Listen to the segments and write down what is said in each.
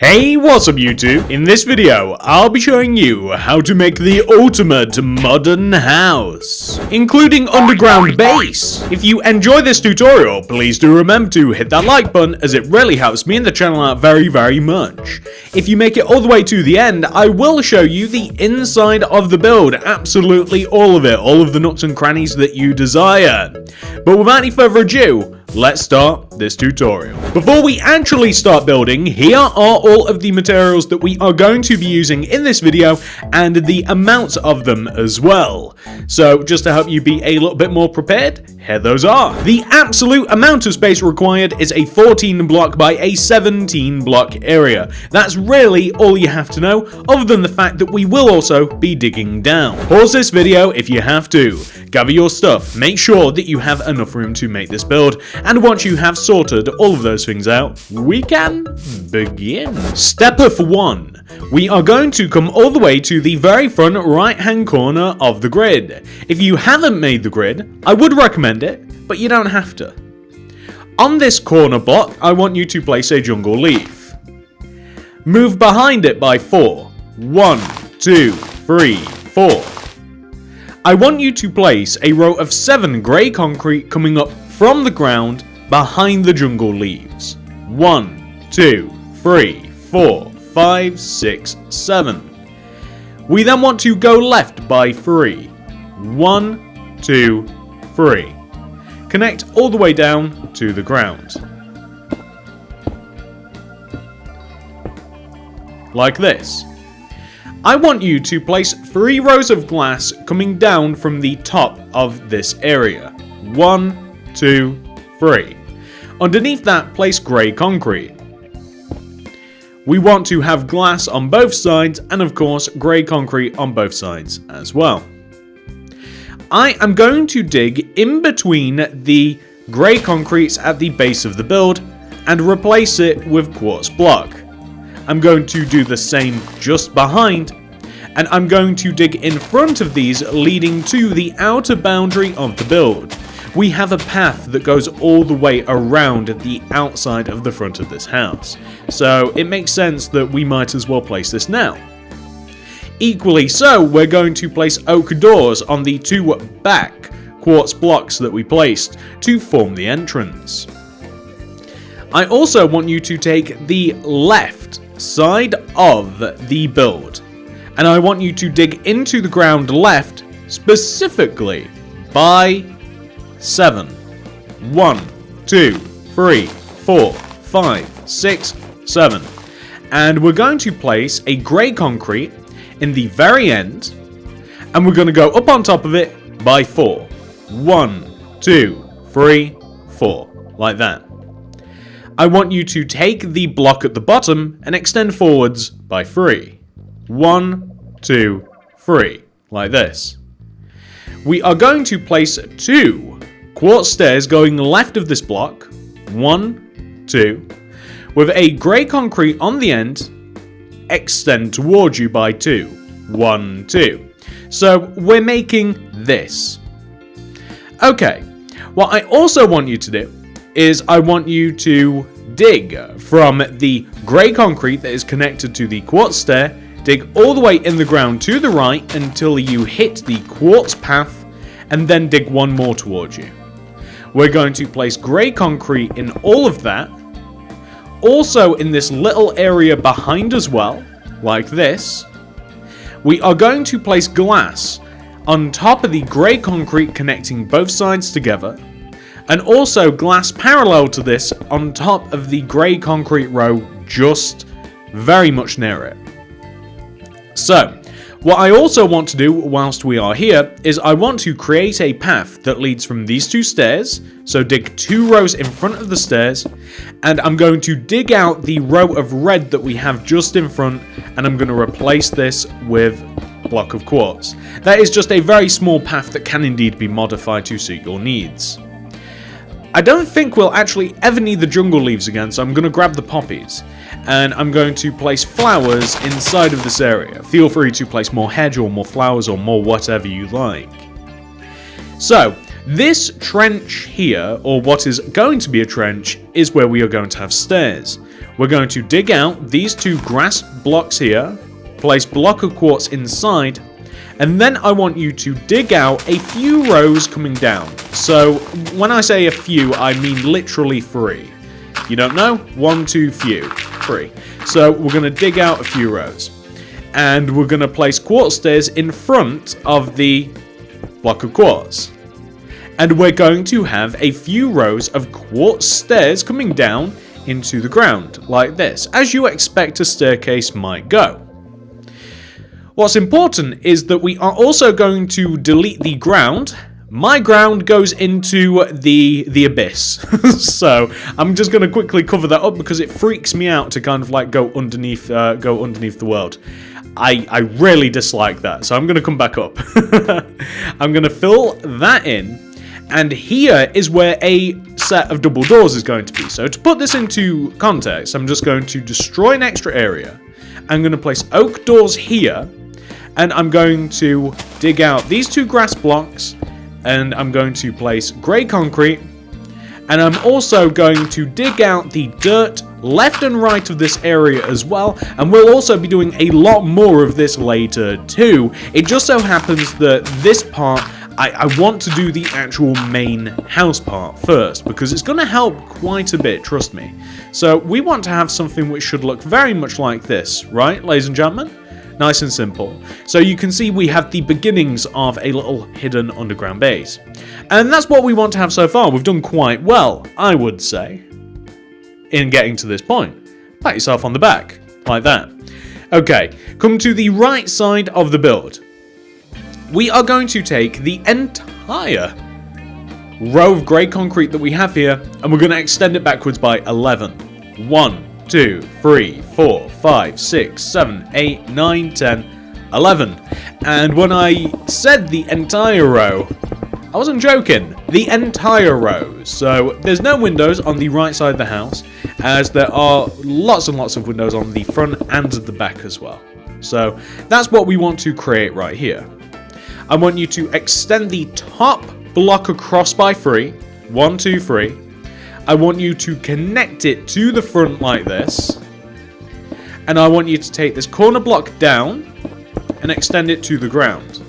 Hey, what's up YouTube? In this video, I'll be showing you how to make the ultimate modern house, including underground base. If you enjoy this tutorial, please do remember to hit that like button as it really helps me and the channel out very much. If you make it all the way to the end, I will show you the inside of the build, absolutely all of it, all of the nooks and crannies that you desire. But without any further ado, let's start this tutorial. Before we actually start building, here are all of the materials that we are going to be using in this video and the amounts of them as well. So just to help you be a little bit more prepared, here those are. The absolute amount of space required is a 14 block by a 17 block area. That's really all you have to know, other than the fact that we will also be digging down. Pause this video if you have to. Gather your stuff, make sure that you have enough room to make this build, and once you have sorted all of those things out, we can begin. Step of 1. We are going to come all the way to the very front right hand corner of the grid. If you haven't made the grid, I would recommend it, but you don't have to. On this corner block, I want you to place a jungle leaf. Move behind it by 4. 1, 2, 3, 4. I want you to place a row of 7 grey concrete coming up from the ground behind the jungle leaves. 1, 2, 3, 4, 5, 6, 7. We then want to go left by 3. 1, 2, 3. Connect all the way down to the ground. Like this. I want you to place 3 rows of glass coming down from the top of this area. 1, 2, 3. Underneath that, place grey concrete. We want to have glass on both sides and of course grey concrete on both sides as well. I am going to dig in between the grey concretes at the base of the build and replace it with quartz block. I'm going to do the same just behind, and I'm going to dig in front of these leading to the outer boundary of the build. We have a path that goes all the way around the outside of the front of this house, so it makes sense that we might as well place this now. Equally so, we're going to place oak doors on the 2 back quartz blocks that we placed to form the entrance. I also want you to take the left side of the build, and I want you to dig into the ground left, specifically by 7. 1, 2, 3, 4, 5, 6, 7. And we're going to place a grey concrete in the very end, and we're going to go up on top of it by 4. 1, 2, 3, 4. Like that. I want you to take the block at the bottom and extend forwards by 3. 1, 2, 3. Like this. We are going to place 2 quartz stairs going left of this block. 1, 2. With a grey concrete on the end, extend towards you by 2. 1, 2. So we're making this. Okay, what I also want you to do is I want you to dig from the grey concrete that is connected to the quartz stair, dig all the way in the ground to the right until you hit the quartz path, and then dig one more towards you. We're going to place grey concrete in all of that, also in this little area behind as well, like this. We are going to place glass on top of the grey concrete connecting both sides together, and also glass parallel to this on top of the grey concrete row just very much near it. So, what I also want to do whilst we are here is I want to create a path that leads from these 2 stairs, so dig 2 rows in front of the stairs, and I'm going to dig out the row of red that we have just in front, and I'm going to replace this with a block of quartz. That is just a very small path that can indeed be modified to suit your needs. I don't think we'll actually ever need the jungle leaves again, so I'm going to grab the poppies. And I'm going to place flowers inside of this area. Feel free to place more hedge or more flowers or more whatever you like. So, This trench here, or what is going to be a trench, is where we are going to have stairs. We're going to dig out these 2 grass blocks here, place block of quartz inside, and then I want you to dig out a few rows coming down. So when I say a few, I mean literally 3. You don't know? 1, 2, few. 3. So we're going to dig out a few rows. And we're going to place quartz stairs in front of the block of quartz. And we're going to have a few rows of quartz stairs coming down into the ground, like this, as you expect a staircase might go. What's important is that we are also going to delete the ground. My ground goes into the abyss. So I'm just going to quickly cover that up because it freaks me out to kind of like go underneath the world. I really dislike that, so I'm going to come back up. I'm going to fill that in. And here is where a set of double doors is going to be. So to put this into context, I'm just going to destroy an extra area. I'm going to place oak doors here. And I'm going to dig out these 2 grass blocks. And I'm going to place grey concrete. And I'm also going to dig out the dirt left and right of this area as well. And we'll also be doing a lot more of this later too. It just so happens that this part, I want to do the actual main house part first, because it's going to help quite a bit, trust me. So we want to have something which should look very much like this, right, ladies and gentlemen? Nice and simple. So you can see we have the beginnings of a little hidden underground base. And that's what we want to have so far. We've done quite well, I would say, in getting to this point. Pat yourself on the back, like that. Okay, come to the right side of the build. We are going to take the entire row of grey concrete that we have here, and we're going to extend it backwards by 11. 1, 2, 3, 4, 5, 6, 7, 8, 9, 10, 11. And when I said the entire row, I wasn't joking. The entire row. So there's no windows on the right side of the house, as there are lots and lots of windows on the front and the back as well. So that's what we want to create right here. I want you to extend the top block across by 3. 1, 2, 3. I want you to connect it to the front like this. And I want you to take this corner block down and extend it to the ground.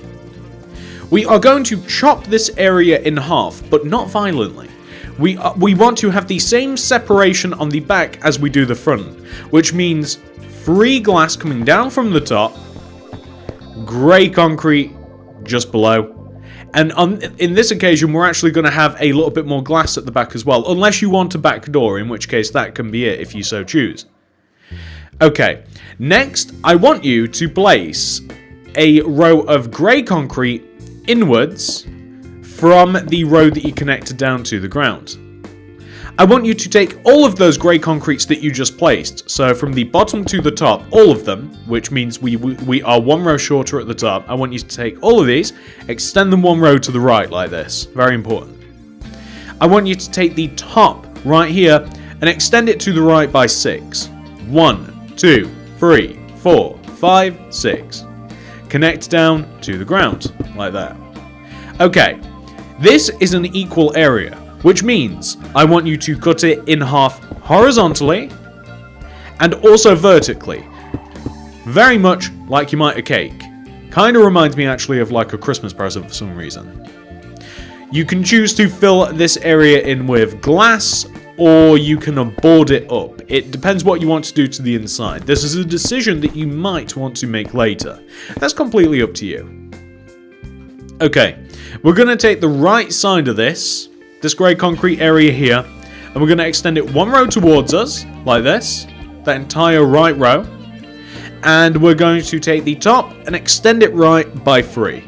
We are going to chop this area in half, but not violently. We want to have the same separation on the back as we do the front, which means 3 glass coming down from the top, grey concrete just below, and in this occasion we're actually going to have a little bit more glass at the back as well, unless you want a back door, in which case that can be it if you so choose. Okay, next I want you to place a row of grey concrete inwards from the road that you connected down to the ground. I want you to take all of those grey concretes that you just placed, so from the bottom to the top, all of them, which means we are 1 row shorter at the top. I want you to take all of these, extend them 1 row to the right like this, very important. I want you to take the top right here and extend it to the right by 6. 1, 2, 3, 4, 5, 6. Connect down to the ground, like that. Okay, this is an equal area, which means I want you to cut it in half horizontally and also vertically. Very much like you might a cake. Kind of reminds me actually of like a Christmas present for some reason. You can choose to fill this area in with glass, or you can board it up. It depends what you want to do to the inside. This is a decision that you might want to make later. That's completely up to you. Okay, we're going to take the right side of this grey concrete area here, and we're going to extend it 1 row towards us, like this, that entire right row, and we're going to take the top and extend it right by 3.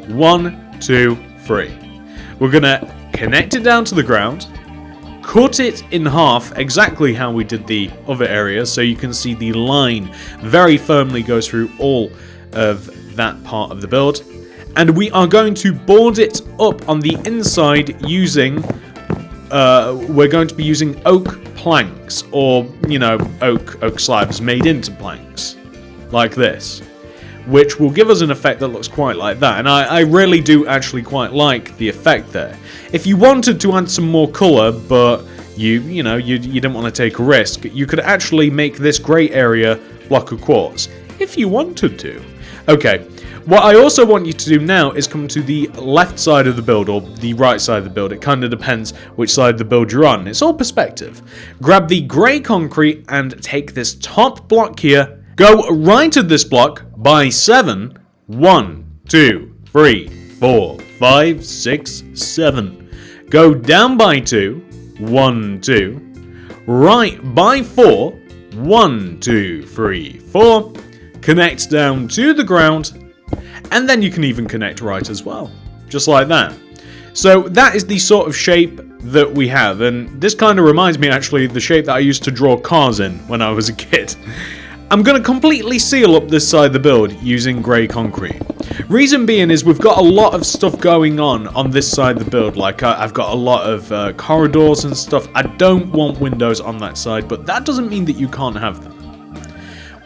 1, 2, 3. We're going to connect it down to the ground, cut it in half exactly how we did the other areas, so you can see the line very firmly goes through all of that part of the build. And we are going to board it up on the inside using, we're going to be using oak planks, or, you know, oak slabs made into planks, like this. which will give us an effect that looks quite like that. And I really do actually quite like the effect there. If you wanted to add some more colour, but you didn't want to take a risk, you could actually make this grey area block of quartz, if you wanted to. Okay, what I also want you to do now is come to the left side of the build, or the right side of the build. It kind of depends which side of the build you're on. It's all perspective. Grab the grey concrete and take this top block here. Go right at this block by 7. 1, 2, 3, 4, 5, 6, 7. Go down by 2. 1, 2. Right by 4. 1, 2, 3, 4. Connect down to the ground. And then you can even connect right as well. Just like that. So that is the sort of shape that we have. And this kind of reminds me actually of the shape that I used to draw cars in when I was a kid. I'm going to completely seal up this side of the build using grey concrete. Reason being is we've got a lot of stuff going on this side of the build. Like I've got a lot of corridors and stuff. I don't want windows on that side, but that doesn't mean that you can't have them.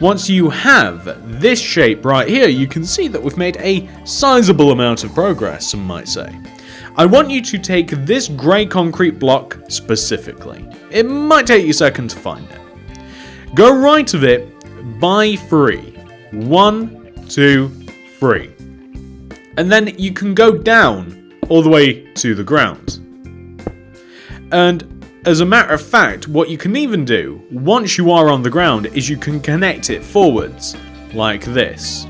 Once you have this shape right here, you can see that we've made a sizable amount of progress, some might say. I want you to take this grey concrete block specifically. It might take you a second to find it. Go right of it by 3. 1, 2, 3. And then you can go down all the way to the ground. And as a matter of fact, what you can even do, once you are on the ground, is you can connect it forwards, like this.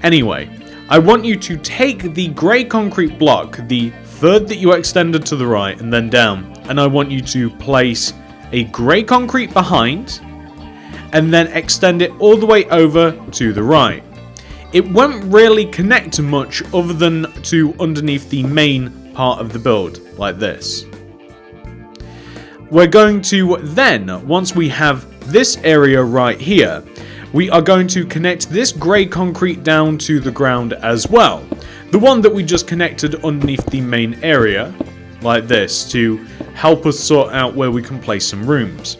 Anyway, I want you to take the grey concrete block, the third that you extended to the right and then down, and I want you to place a grey concrete behind, and then extend it all the way over to the right. It won't really connect to much other than to underneath the main part of the build, like this. We're going to then, once we have this area right here, we are going to connect this grey concrete down to the ground as well. The one that we just connected underneath the main area, like this, to help us sort out where we can place some rooms.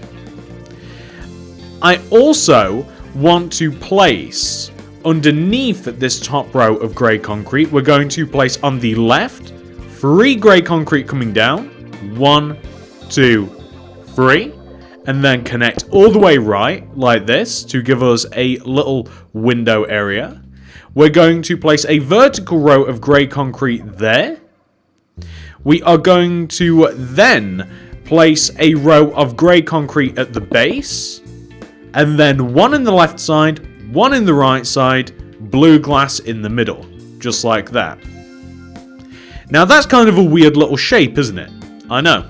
I also want to place underneath this top row of grey concrete, we're going to place on the left 3 grey concrete coming down. 1, 2, 3, and then connect all the way right like this to give us a little window area. We're going to place a vertical row of grey concrete there. We are going to then place a row of grey concrete at the base, and then one in the left side, one in the right side, blue glass in the middle, just like that. Now that's kind of a weird little shape, isn't it? I know.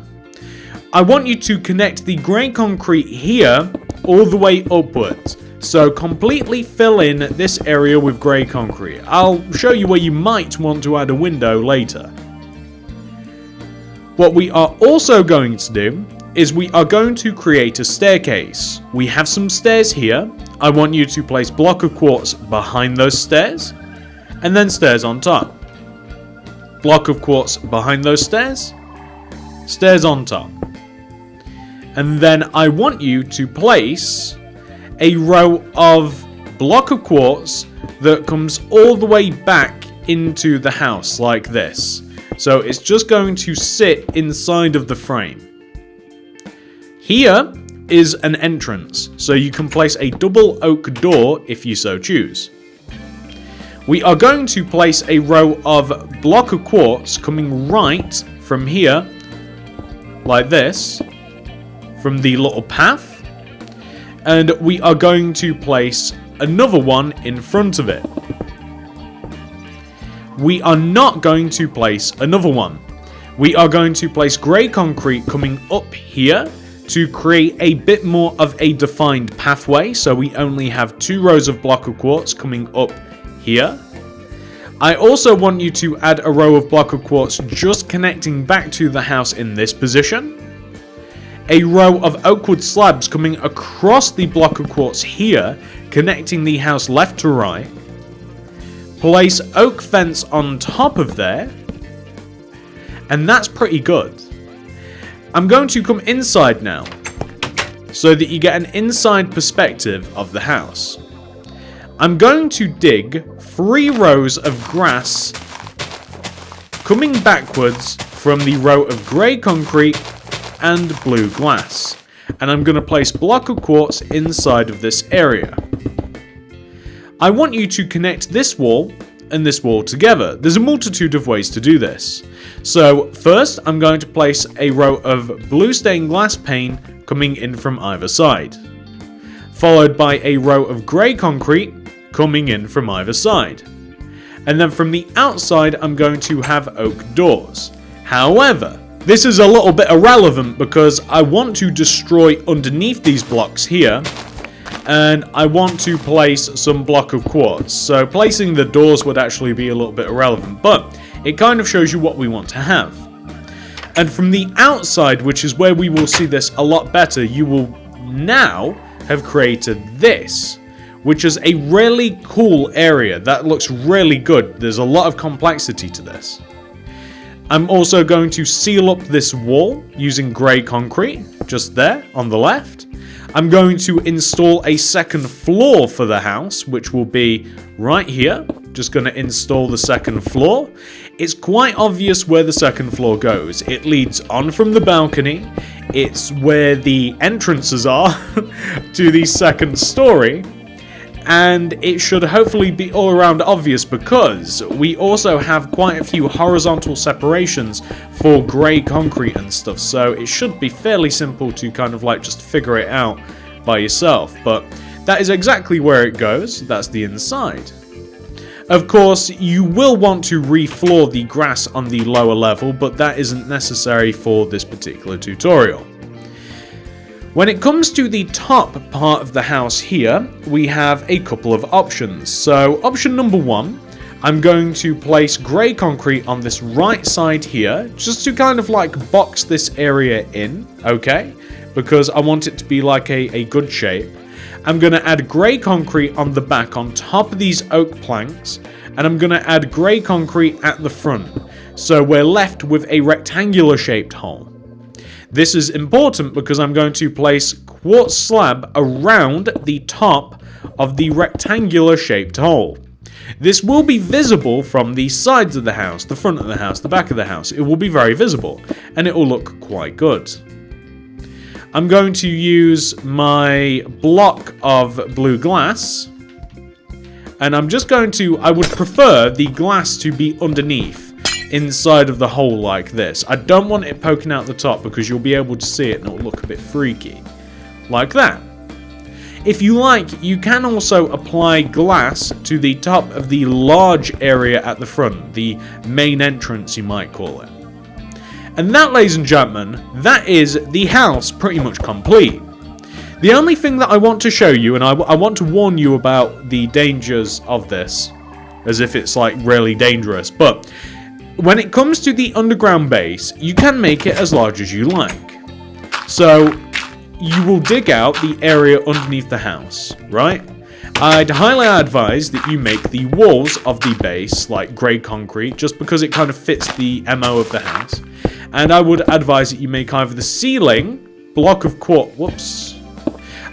I want you to connect the grey concrete here all the way upwards. So completely fill in this area with grey concrete. I'll show you where you might want to add a window later. What we are also going to do is we are going to create a staircase. We have some stairs here. I want you to place block of quartz behind those stairs, and then stairs on top. Block of quartz behind those stairs, stairs on top. And then I want you to place a row of block of quartz that comes all the way back into the house like this. So it's just going to sit inside of the frame. Here is an entrance, so you can place a double oak door if you so choose. We are going to place a row of block of quartz coming right from here, like this, from the little path, and we are going to place another one in front of it. We are not going to place another one. We are going to place grey concrete coming up here to create a bit more of a defined pathway, so we only have 2 rows of block of quartz coming up here. I also want you to add a row of block of quartz just connecting back to the house in this position. A row of oak wood slabs coming across the block of quartz here, connecting the house left to right. Place oak fence on top of there. And that's pretty good. I'm going to come inside now, so that you get an inside perspective of the house. I'm going to dig 3 rows of grass coming backwards from the row of grey concrete and blue glass. And I'm going to place block of quartz inside of this area. I want you to connect this wall and this wall together. There's a multitude of ways to do this. So first I'm going to place a row of blue stained glass pane coming in from either side, followed by a row of grey concrete coming in from either side. And then from the outside I'm going to have oak doors. However, this is a little bit irrelevant because I want to destroy underneath these blocks here, and I want to place some block of quartz. So placing the doors would actually be a little bit irrelevant, but it kind of shows you what we want to have. And from the outside, which is where we will see this a lot better, you will now have created this, which is a really cool area that looks really good. There's a lot of complexity to this. I'm also going to seal up this wall using grey concrete, just there on the left. I'm going to install a second floor for the house, which will be right here. Just going to install the second floor. It's quite obvious where the second floor goes. It leads on from the balcony. It's where the entrances are to the second story. And it should hopefully be all around obvious because we also have quite a few horizontal separations for grey concrete and stuff, so it should be fairly simple to kind of like just figure it out by yourself. But that is exactly where it goes. That's the inside. Of course, you will want to re-floor the grass on the lower level, but that isn't necessary for this particular tutorial. When it comes to the top part of the house here, we have a couple of options. So option number 1, I'm going to place grey concrete on this right side here, just to kind of like box this area in, okay? Because I want it to be like a good shape. I'm going to add grey concrete on the back on top of these oak planks, and I'm going to add grey concrete at the front. So we're left with a rectangular shaped hole. This is important because I'm going to place quartz slab around the top of the rectangular shaped hole. This will be visible from the sides of the house, the front of the house, the back of the house. It will be very visible and it will look quite good. I'm going to use my block of blue glass, and I'm just going to, I would prefer the glass to be underneath, inside of the hole like this. I don't want it poking out the top because you'll be able to see it and it'll look a bit freaky. Like that. If you like, you can also apply glass to the top of the large area at the front, the main entrance you might call it. And that, ladies and gentlemen, that is the house pretty much complete. The only thing that I want to show you, and I want to warn you about the dangers of this, as if it's like really dangerous, but when it comes to the underground base, you can make it as large as you like. So you will dig out the area underneath the house, right? I'd highly advise that you make the walls of the base like grey concrete, just because it kind of fits the MO of the house. And I would advise that you make either the ceiling block of quartz.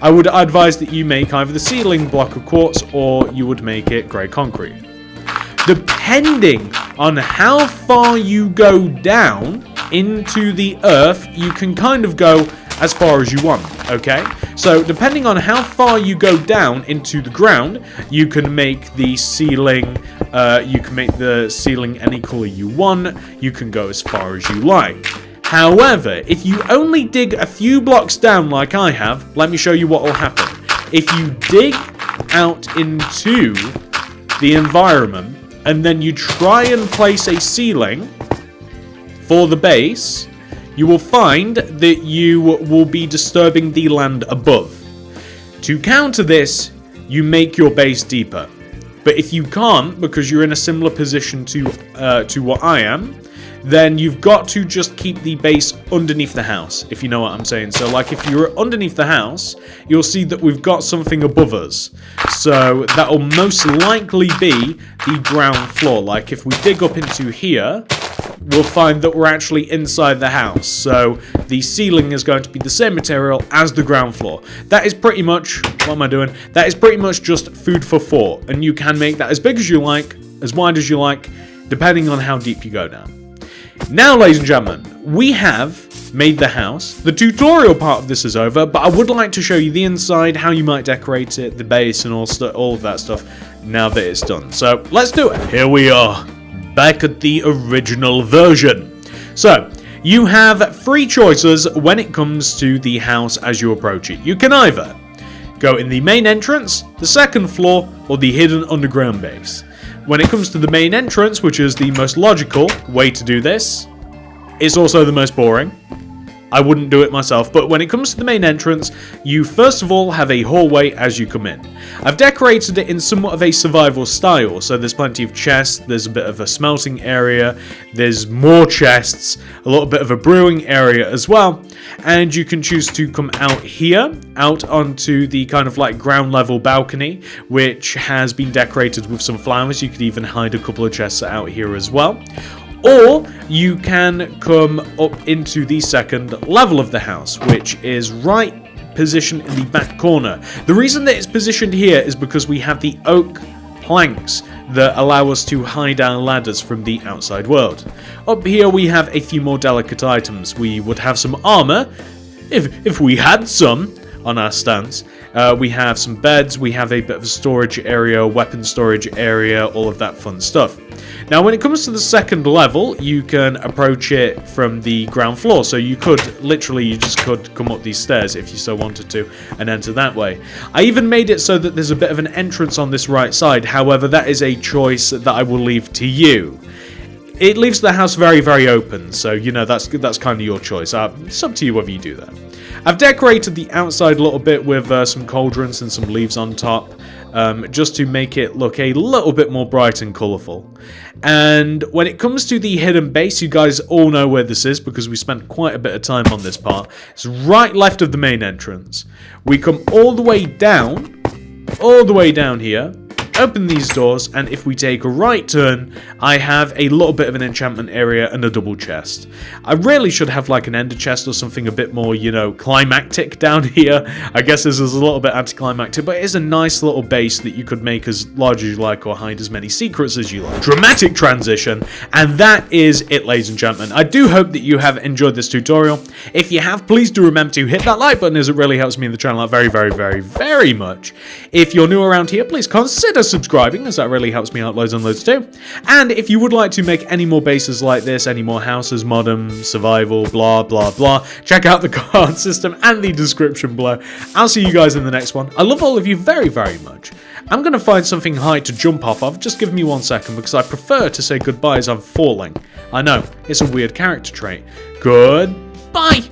I would advise that you make either the ceiling block of quartz or you would make it grey concrete. Depending on how far you go down into the earth, you can kind of go as far as you want, okay? So depending on how far you go down into the ground, you can make the ceiling any color you want. You can go as far as you like. However, if you only dig a few blocks down like I have, let me show you what will happen. If you dig out into the environment and then you try and place a ceiling for the base, you will find that you will be disturbing the land above. To counter this, you make your base deeper. But if you can't, because you're in a similar position to what I am, then you've got to just keep the base underneath the house, if you know what I'm saying. So like if you're underneath the house, you'll see that we've got something above us. So that'll most likely be the ground floor. Like if we dig up into here, we'll find that we're actually inside the house. So the ceiling is going to be the same material as the ground floor. That is pretty much, what am I doing? That is pretty much just food for thought. And you can make that as big as you like, as wide as you like, depending on how deep you go down. Now, ladies and gentlemen, we have made the house. The tutorial part of this is over, but I would like to show you the inside, how you might decorate it, the base, and all of that stuff now that it's done. So let's do it. Here we are, back at the original version. So you have 3 choices when it comes to the house as you approach it. You can either go in the main entrance, the second floor, or the hidden underground base. When it comes to the main entrance, which is the most logical way to do this, it's also the most boring. I wouldn't do it myself, but when it comes to the main entrance, you first of all have a hallway as you come in. I've decorated it in somewhat of a survival style, so there's plenty of chests, there's a bit of a smelting area, there's more chests, a little bit of a brewing area as well, and you can choose to come out here, out onto the kind of like ground level balcony, which has been decorated with some flowers. You could even hide a couple of chests out here as well. Or you can come up into the second level of the house, which is right positioned in the back corner. The reason that it's positioned here is because we have the oak planks that allow us to hide our ladders from the outside world. Up here we have a few more delicate items. We would have some armor, if we had some, on our stance. We have some beds, we have a bit of a storage area, weapon storage area, all of that fun stuff. Now when it comes to the second level, you can approach it from the ground floor, so you could, literally, you just could come up these stairs if you so wanted to, and enter that way. I even made it so that there's a bit of an entrance on this right side, however that is a choice that I will leave to you. It leaves the house very, very open, so you know, that's kind of your choice. It's up to you whether you do that. I've decorated the outside a little bit with some cauldrons and some leaves on top, just to make it look a little bit more bright and colourful. And when it comes to the hidden base, you guys all know where this is because we spent quite a bit of time on this part. It's right left of the main entrance. We come all the way down here, open these doors, and if we take a right turn, I have a little bit of an enchantment area and a double chest. I really should have like an ender chest or something a bit more, you know, climactic down here. I guess this is a little bit anticlimactic, but it is a nice little base that you could make as large as you like or hide as many secrets as you like. Dramatic transition, and that is it, ladies and gentlemen. I do hope that you have enjoyed this tutorial. If you have, please do remember to hit that like button, as it really helps me in the channel out very, very, very, very much. If you're new around here, please consider subscribing, as that really helps me out loads and loads too. And if you would like to make any more bases like this, any more houses, modern, survival, blah blah blah, check out the card system and the description below. I'll see you guys in the next one. I love all of you very, very much. I'm going to find something high to jump off of. Just give me 1 second, because I prefer to say goodbye as I'm falling. I know, it's a weird character trait. Goodbye!